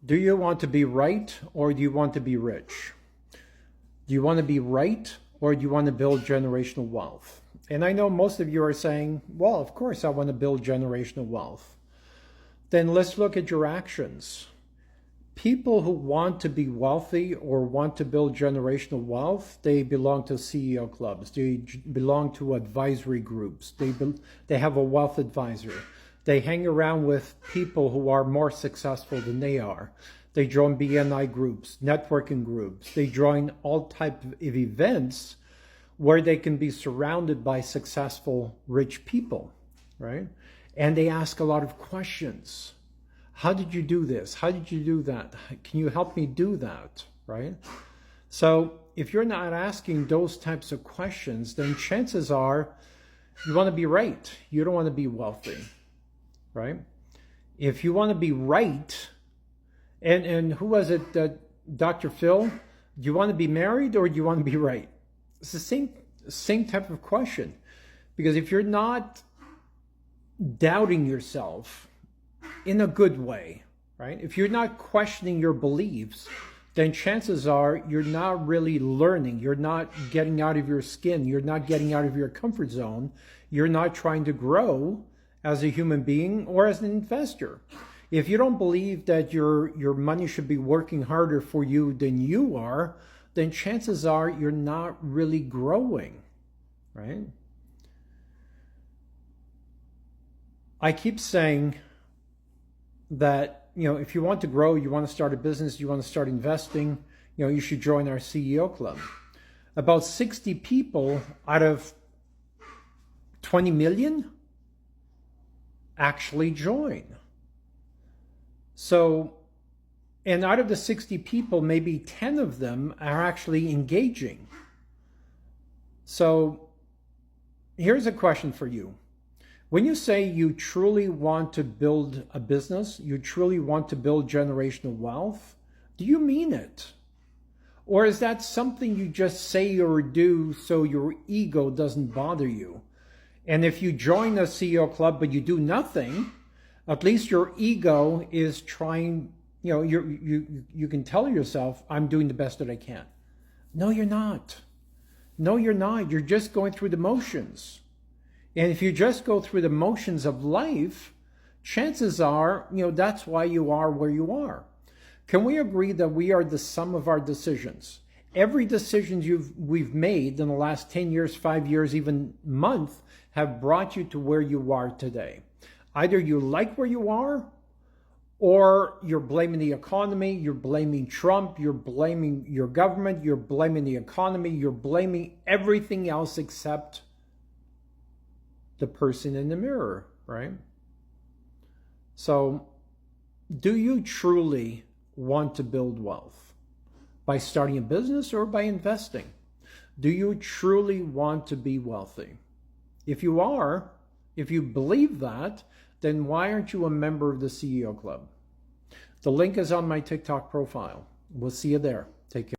Do you want to be right or do you want to be rich? Do you want to be right or do you want to build generational wealth? And I know most of you are saying, well, of course I want to build generational wealth. Then let's look at your actions. People who want to be wealthy or want to build generational wealth, they belong to CEO clubs. They belong to advisory groups. They have a wealth advisor. They hang around with people who are more successful than they are. They join BNI groups, networking groups. They join all types of events where they can be surrounded by successful, rich people, right? And they ask a lot of questions. How did you do this? How did you do that? Can you help me do that, right? So if you're not asking those types of questions, then chances are you want to be right. You don't want to be wealthy, right? If you want to be right, and who was it, Dr. Phil? Do you want to be married or do you want to be right? It's the same type of question. Because if you're not doubting yourself in a good way, right? If you're not questioning your beliefs, then chances are you're not really learning. You're not getting out of your skin. You're not getting out of your comfort zone. You're not trying to grow as a human being or as an investor. If you don't believe that your money should be working harder for you than you are, then chances are you're not really growing, right? I keep saying that, if you want to grow, you want to start a business, you want to start investing, you should join our CEO club. About 60 people out of 20 million actually join. So, and out of the 60 people, maybe 10 of them are actually engaging. So here's a question for you. When you say you truly want to build a business, you truly want to build generational wealth, do you mean it? Or is that something you just say or do so your ego doesn't bother you? And if you join a CEO club but you do nothing, at least your ego is trying, you can tell yourself, I'm doing the best that I can. No, you're not. No, you're not. You're just going through the motions. And if you just go through the motions of life, chances are, that's why you are where you are. Can we agree that we are the sum of our decisions? Every decision we've made in the last 10 years, 5 years, even month, have brought you to where you are today. Either you like where you are, or you're blaming the economy, you're blaming Trump, you're blaming your government, you're blaming the economy, you're blaming everything else except the person in the mirror, right? So, do you truly want to build wealth? By starting a business or by investing? Do you truly want to be wealthy? If you are, if you believe that, then why aren't you a member of the CEO Club? The link is on my TikTok profile. We'll see you there. Take care.